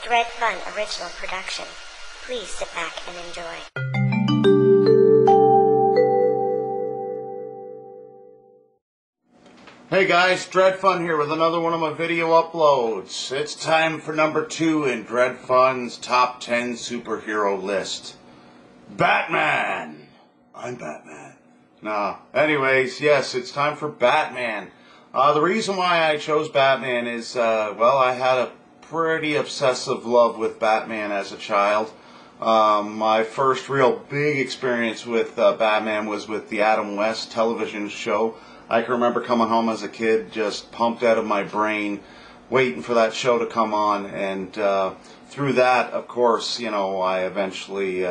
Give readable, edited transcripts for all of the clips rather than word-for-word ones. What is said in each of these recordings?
Dredfunn original production. Please sit back and enjoy. Hey guys, Dredfunn here with another one of my video uploads. It's time for number 2 in Dredfunn's top 10 superhero list. Batman! I'm Batman. Anyways, yes, it's time for Batman. The reason why I chose Batman is, well, I had a pretty obsessive love with Batman as a child. My first real big experience with Batman was with the Adam West television show. I can remember coming home as a kid just pumped out of my brain, waiting for that show to come on, and through that, of course, I eventually,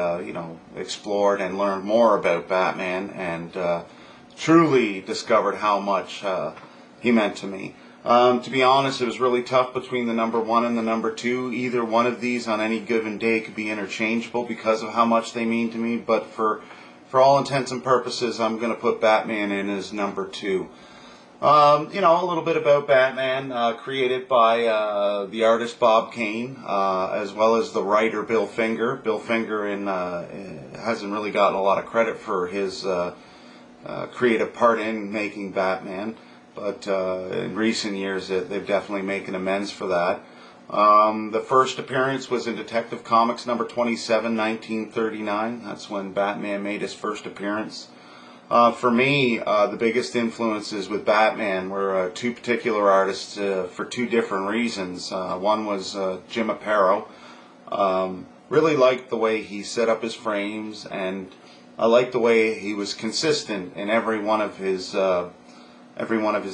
explored and learned more about Batman and truly discovered how much he meant to me. To be honest, it was really tough between the number 1 and the number 2. Either one of these on any given day could be interchangeable because of how much they mean to me, but for all intents and purposes, I'm going to put Batman in as number 2. A little bit about Batman, created by the artist Bob Kane, as well as the writer Bill Finger. Bill Finger hasn't really gotten a lot of credit for his creative part in making Batman, but in recent years they've definitely making amends for that. The first appearance was in Detective Comics number 27, 1939. That's when Batman made his first appearance. For me, the biggest influences with Batman were two particular artists for two different reasons. One was Jim Aparo. Really liked the way he set up his frames, and I liked the way he was consistent in every one of his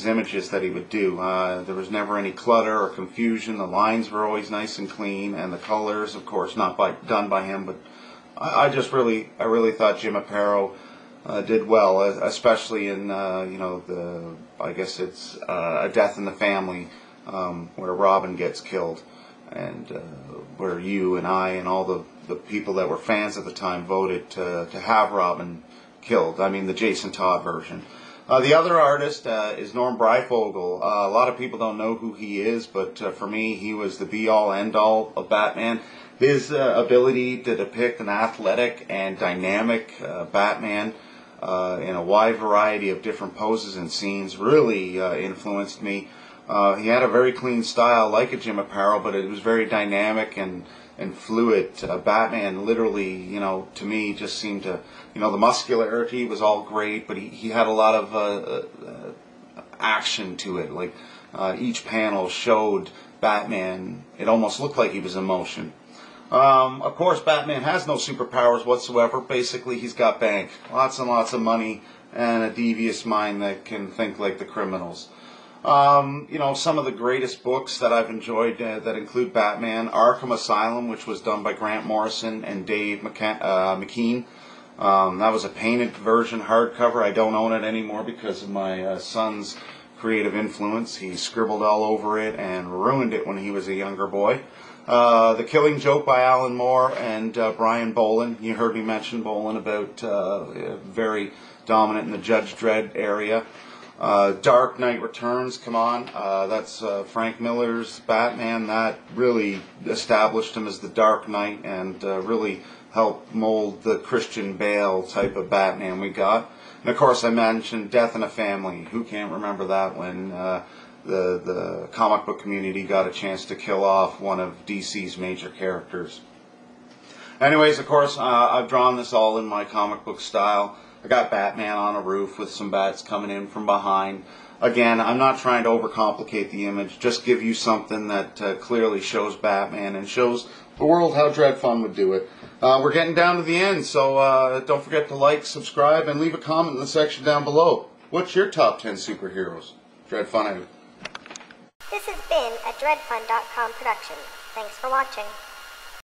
images that he would do. There was never any clutter or confusion. The lines were always nice and clean, and the colors, of course, not done by him, but I really thought Jim Aparo did well, especially in I guess it's A Death in the Family, where Robin gets killed, and where you and I and all the people that were fans at the time voted to have Robin killed. I mean, the Jason Todd version. The other artist is Norm Breyfogle. A lot of people don't know who he is, but for me, he was the be-all, end-all of Batman. His ability to depict an athletic and dynamic Batman in a wide variety of different poses and scenes really influenced me. He had a very clean style, like a Jim Aparo, but it was very dynamic and fluid. Batman literally, to me, just seemed to, the muscularity was all great, but he had a lot of action to it. Like each panel showed Batman, it almost looked like he was in motion. Of course, Batman has no superpowers whatsoever. Basically, he's got bank, lots and lots of money, and a devious mind that can think like the criminals. Some of the greatest books that I've enjoyed that include Batman: Arkham Asylum, which was done by Grant Morrison and Dave McKean. That was a painted version, hardcover. I don't own it anymore because of my son's creative influence. He scribbled all over it and ruined it when he was a younger boy. The Killing Joke by Alan Moore and Brian Bolland. You heard me mention Bolland about very dominant in the Judge Dredd area. Dark Knight Returns, come on, that's Frank Miller's Batman. That really established him as the Dark Knight and really helped mold the Christian Bale type of Batman we got. And of course I mentioned Death in a Family. Who can't remember that, when the comic book community got a chance to kill off one of DC's major characters. Anyways, of course, I've drawn this all in my comic book style. I got Batman on a roof with some bats coming in from behind. Again, I'm not trying to overcomplicate the image, just give you something that clearly shows Batman and shows the world how Dredfunn would do it. We're getting down to the end, so don't forget to like, subscribe, and leave a comment in the section down below. What's your top 10 superheroes? Dredfunn out. This has been a Dredfunn.com production. Thanks for watching.